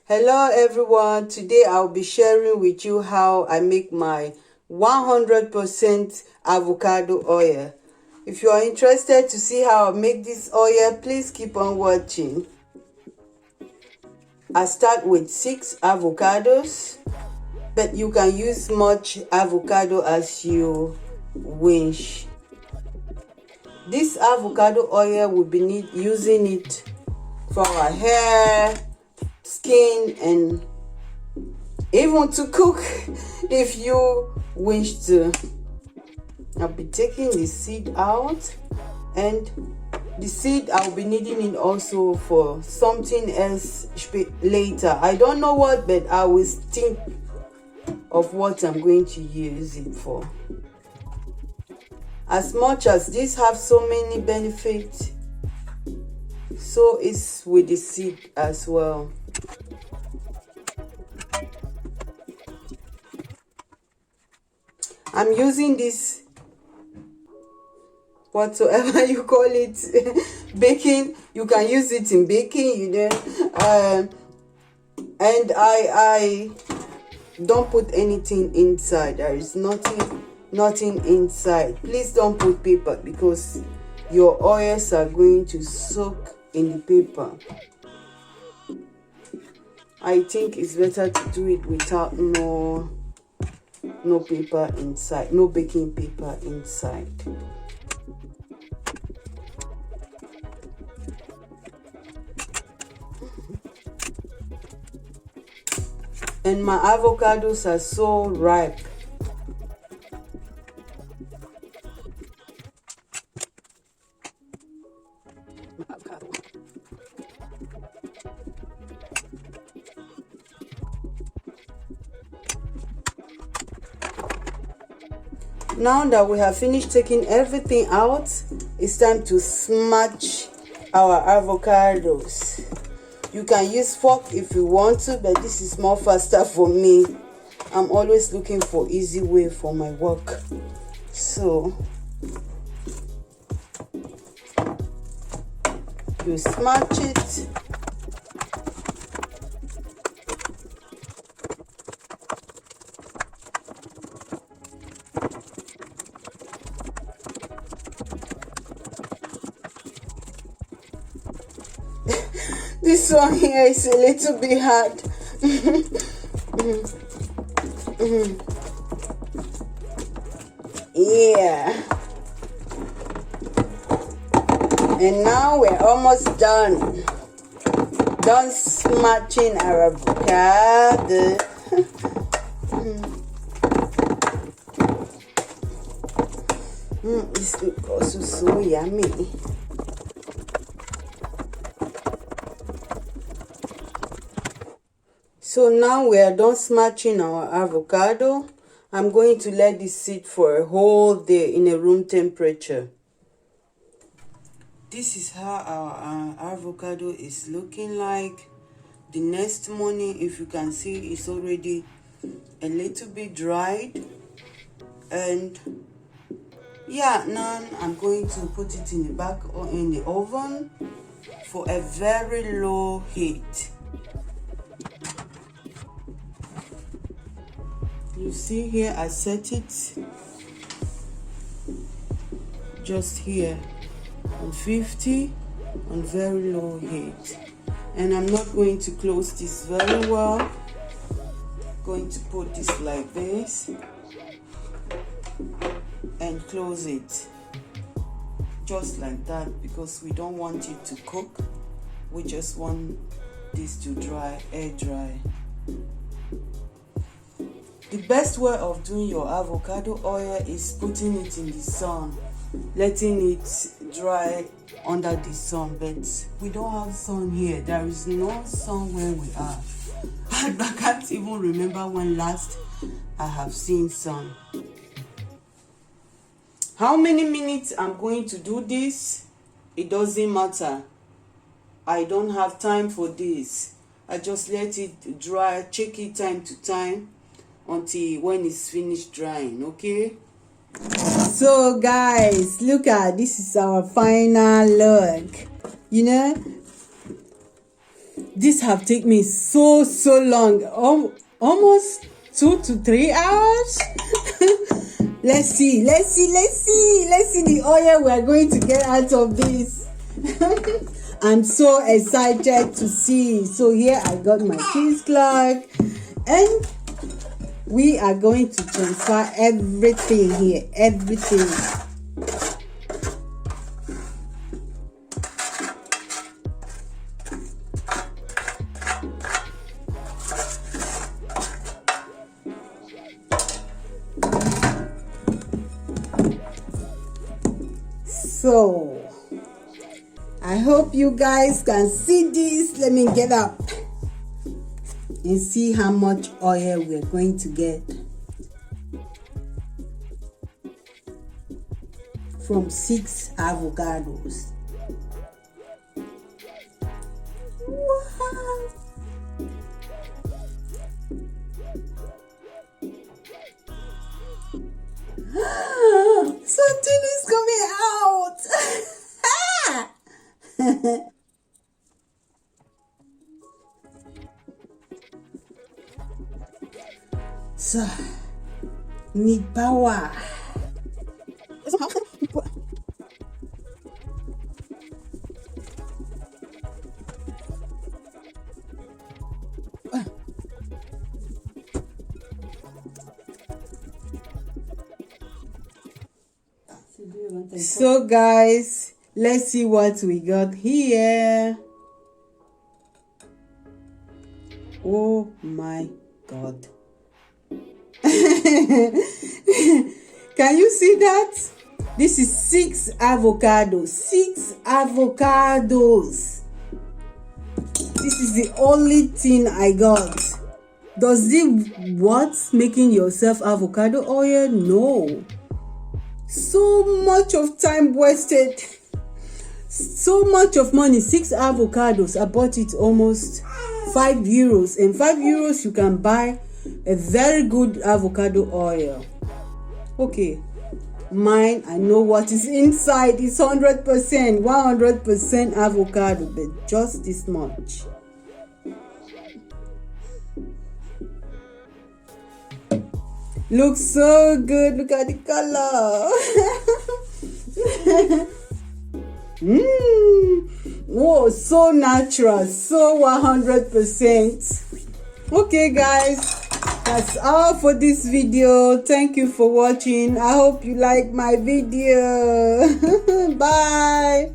Hello everyone, today I'll be sharing with you how I make my 100% avocado oil. If you are interested to see how I make this oil, please keep on watching. I start with 6 avocados, but you can use much avocado as you wish. This avocado oil will be using it for our hair, skin, and even to cook if you wish to. I'll be taking the seed out, and the seed I'll be needing it also for something else later. I don't know what, but I will think of what I'm going to use it for. As much as this have so many benefits, so is with the seed as well. I'm using this, whatsoever you call it, baking. You can use it in baking, and I don't put anything inside. There is nothing inside. Please don't put paper, because your oils are going to soak in the paper. I think it's better to do it without no paper inside, no baking paper inside. And my avocados are so ripe. Now that we have finished taking everything out, it's time to smash our avocados. You can use fork if you want to, but this is more faster for me. I'm always looking for easy way for my work. So you smash it. This one here is a little bit hard. Yeah. And now we're almost done. Done smashing our avocado. This looks also so yummy. So now we are done smashing our avocado. I'm going to let this sit for a whole day in a room temperature. This is how our avocado is looking like. The next morning, if you can see, it's already a little bit dried. And yeah, now I'm going to put it in the back or in the oven for a very low heat. You see here, I set it just here on 50 on very low heat, and I'm not going to close this very well. I'm going to put this like this and close it just like that, because we don't want it to cook. We just want this to dry, air dry. The best way of doing your avocado oil is putting it in the sun, letting it dry under the sun. But we don't have sun here. There is no sun where we are. I can't even remember when last I have seen sun. How many minutes I'm going to do this, it doesn't matter. I don't have time for this. I just let it dry, check it time to time until when it's finished drying. Okay, so guys, look at this. Is our final look. This have taken me so long, almost 2 to 3 hours. Let's see the oil we are going to get out of this. I'm so excited to see. So here I got my cheesecloth, and we are going to transfer everything here, everything. So I hope you guys can see this. Let me get up and see how much oil we're going to get from 6 avocados. Wow. Something is coming out. So, need power. So guys, let's see what we got here. Oh my God. Can you see that? This is 6 avocados. 6 avocados. This is the only thing I got. Does it what's making yourself avocado oil? No. So much of time wasted, so much of money. 6 avocados, I bought it almost 5 euros, and 5 euros you can buy a very good avocado oil. Okay, mine, I know what is inside. It's 100% avocado, but just this much. Looks so good. Look at the color. Whoa, so natural, so 100%. Okay guys, that's all for this video. Thank you for watching. I hope you like my video. Bye.